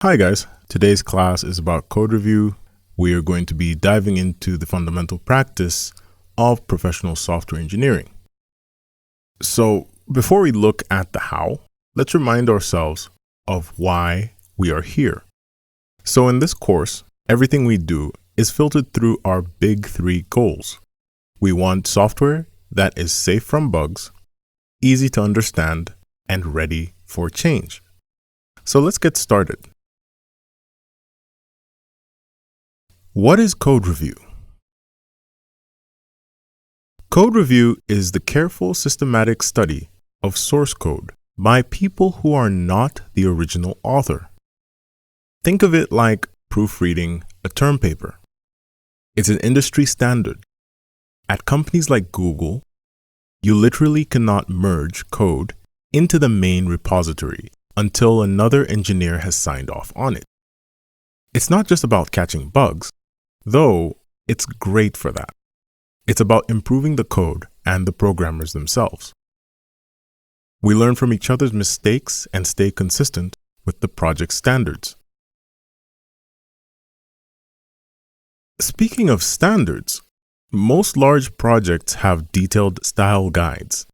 Hi guys, today's class is about code review. We are going to be diving into the fundamental practice of professional software engineering. So before we look at the how, let's remind ourselves of why we are here. So in this course, everything we do is filtered through our big three goals. We want software that is safe from bugs, easy to understand, and ready for change. So let's get started. What is code review? Code review is the careful, systematic study of source code by people who are not the original author. Think of it like proofreading a term paper. It's an industry standard. At companies like Google, you literally cannot merge code into the main repository until another engineer has signed off on it. It's not just about catching bugs, though it's great for that. It's about improving the code and the programmers themselves. We learn from each other's mistakes and stay consistent with the project standards. Speaking of standards, most large projects have detailed style guides.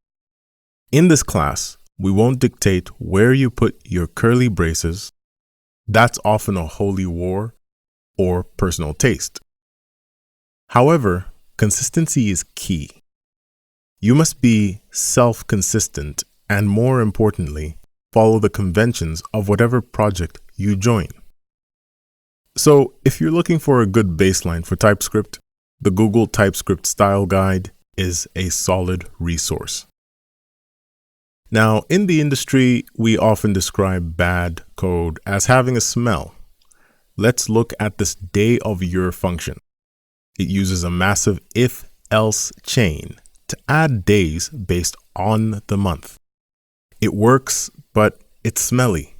In this class, we won't dictate where you put your curly braces. That's often a holy war or personal taste. However, consistency is key. You must be self-consistent and, more importantly, follow the conventions of whatever project you join. So, if you're looking for a good baseline for TypeScript, the Google TypeScript Style Guide is a solid resource. Now, in the industry, we often describe bad code as having a smell. Let's look at this day of year function. It uses a massive if-else chain to add days based on the month. It works, but it's smelly.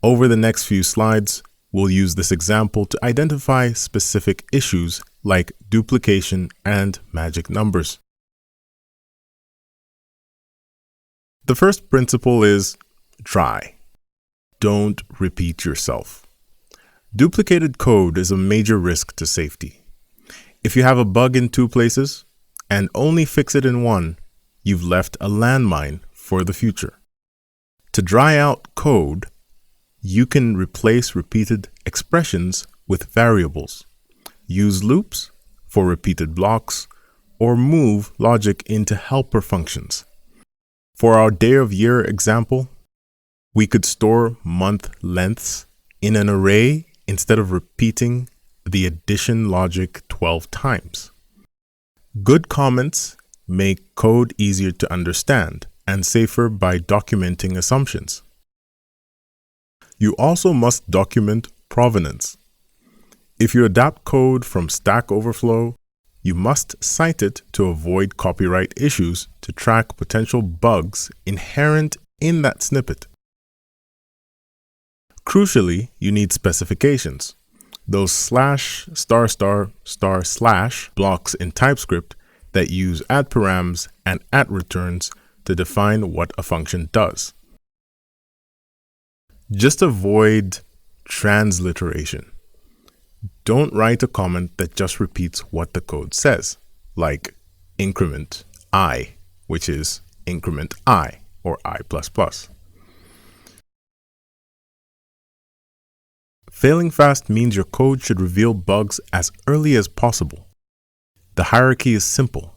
Over the next few slides, we'll use this example to identify specific issues like duplication and magic numbers. The first principle is try. Don't repeat yourself. Duplicated code is a major risk to safety. If you have a bug in two places and only fix it in one, you've left a landmine for the future. To dry out code, you can replace repeated expressions with variables, use loops for repeated blocks, or move logic into helper functions. For our day of year example, we could store month lengths in an array instead of repeating the addition logic 12 times. Good comments make code easier to understand and safer by documenting assumptions. You also must document provenance. If you adapt code from Stack Overflow, you must cite it to avoid copyright issues to track potential bugs inherent in that snippet. Crucially, you need specifications. Those /*/ blocks in TypeScript that use @params and @returns to define what a function does. Just avoid transliteration. Don't write a comment that just repeats what the code says, like increment I, which is increment I or I++. Failing fast means your code should reveal bugs as early as possible. The hierarchy is simple.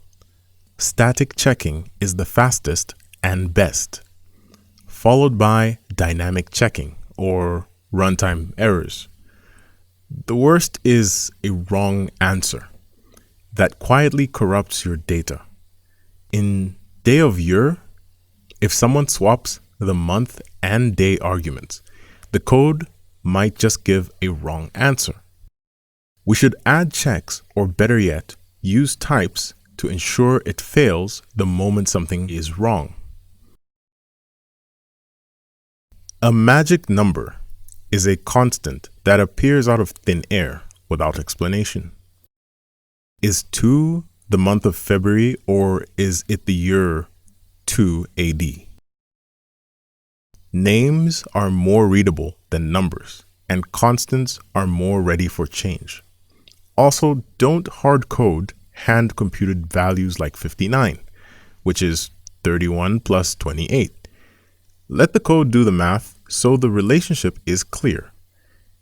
Static checking is the fastest and best, followed by dynamic checking or runtime errors. The worst is a wrong answer that quietly corrupts your data. In day of year, if someone swaps the month and day arguments, the code might just give a wrong answer. We should add checks, or better yet, use types to ensure it fails the moment something is wrong. A magic number is a constant that appears out of thin air without explanation. Is 2 the month of February, or is it the year 2 AD? Names are more readable than numbers. and constants are more ready for change. Also, don't hard code hand computed values like 59, which is 31 plus 28. Let the code do the math so the relationship is clear.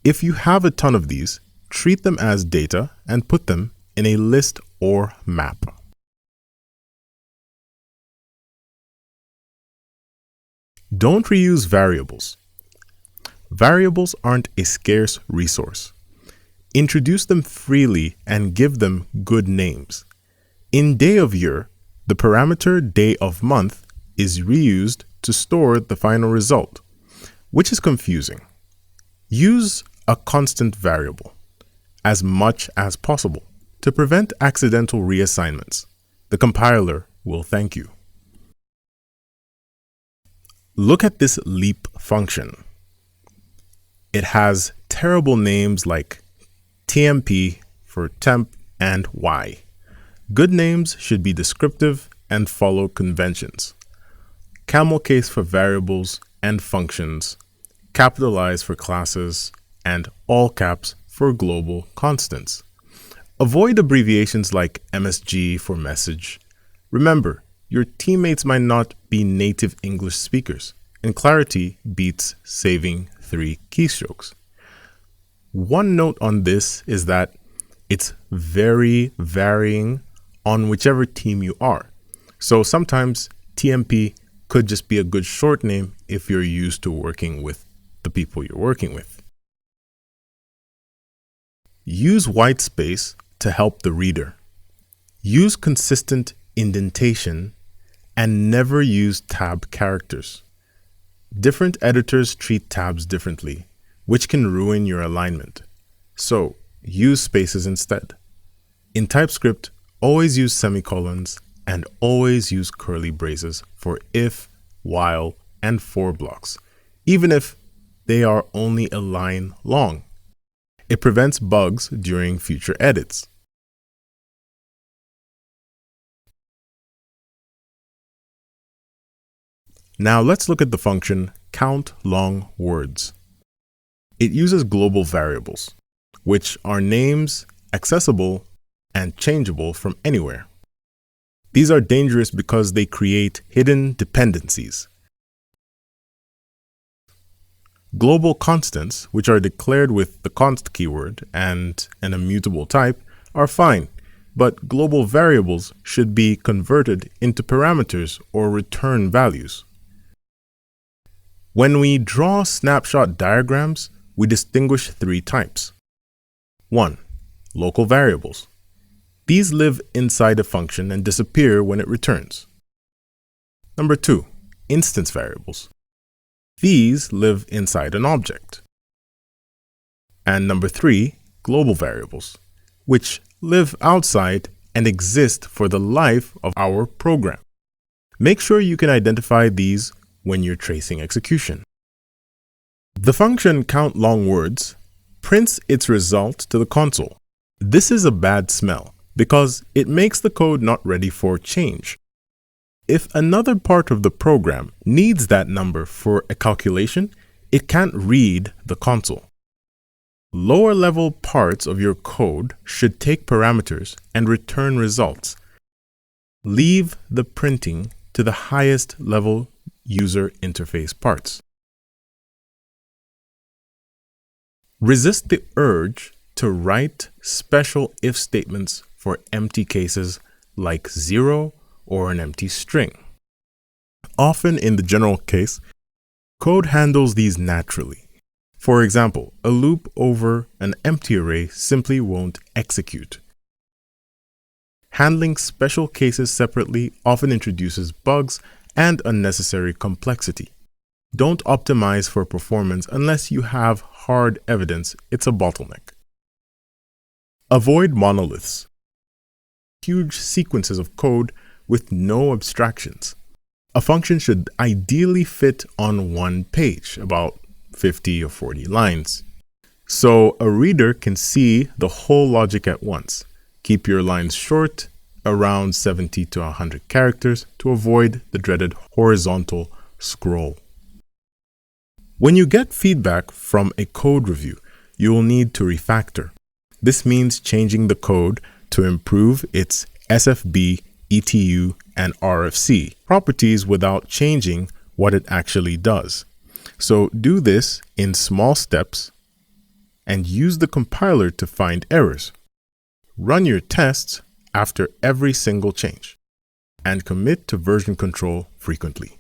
If you have a ton of these, treat them as data and put them in a list or map. Don't reuse variables. Variables aren't a scarce resource. Introduce them freely and give them good names. In day of year, the parameter day of month is reused to store the final result, which is confusing. Use a constant variable as much as possible to prevent accidental reassignments. The compiler will thank you. Look at this leap function. It has terrible names like TMP for temp and Y. Good names should be descriptive and follow conventions. Camel case for variables and functions, capitalize for classes, and all caps for global constants. Avoid abbreviations like MSG for message. Remember, your teammates might not be native English speakers, and clarity beats saving 3 keystrokes. One note on this is that it's very varying on whichever team you are. So sometimes TMP could just be a good short name if you're used to working with the people you're working with. Use white space to help the reader. Use consistent indentation and never use tab characters. Different editors treat tabs differently, which can ruin your alignment. So use spaces instead. In TypeScript, always use semicolons and always use curly braces for if, while, and for blocks, even if they are only a line long. It prevents bugs during future edits. Now let's look at the function count long words. It uses global variables, which are names accessible and changeable from anywhere. These are dangerous because they create hidden dependencies. Global constants, which are declared with the const keyword and an immutable type, are fine, but global variables should be converted into parameters or return values. When we draw snapshot diagrams, we distinguish 3 types. 1. Local variables. These live inside a function and disappear when it returns. Number 2. Instance variables. These live inside an object. And number 3. Global variables, which live outside and exist for the life of our program. Make sure you can identify these when you're tracing execution. The function countLongWords prints its result to the console. This is a bad smell because it makes the code not ready for change. If another part of the program needs that number for a calculation, it can't read the console. Lower level parts of your code should take parameters and return results. Leave the printing to the highest level user interface parts. Resist the urge to write special if statements for empty cases like 0 or an empty string. Often in the general case, code handles these naturally. For example, a loop over an empty array simply won't execute. Handling special cases separately often introduces bugs and unnecessary complexity. Don't optimize for performance unless you have hard evidence it's a bottleneck. Avoid monoliths. Huge sequences of code with no abstractions. A function should ideally fit on one page, about 50 or 40 lines, so a reader can see the whole logic at once. Keep your lines short, around 70 to 100 characters, to avoid the dreaded horizontal scroll. When you get feedback from a code review, you will need to refactor. This means changing the code to improve its SFB, ETU, and RFC properties without changing what it actually does. So do this in small steps and use the compiler to find errors. Run your tests after every single change and commit to version control frequently.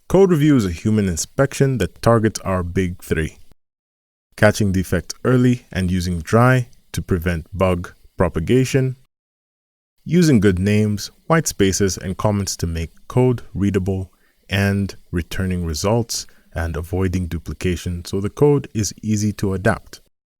Code review is a human inspection that targets our big three: catching defects early and using dry to prevent bug propagation, using good names, white spaces, and comments to make code readable, and returning results and avoiding duplication so the code is easy to adapt.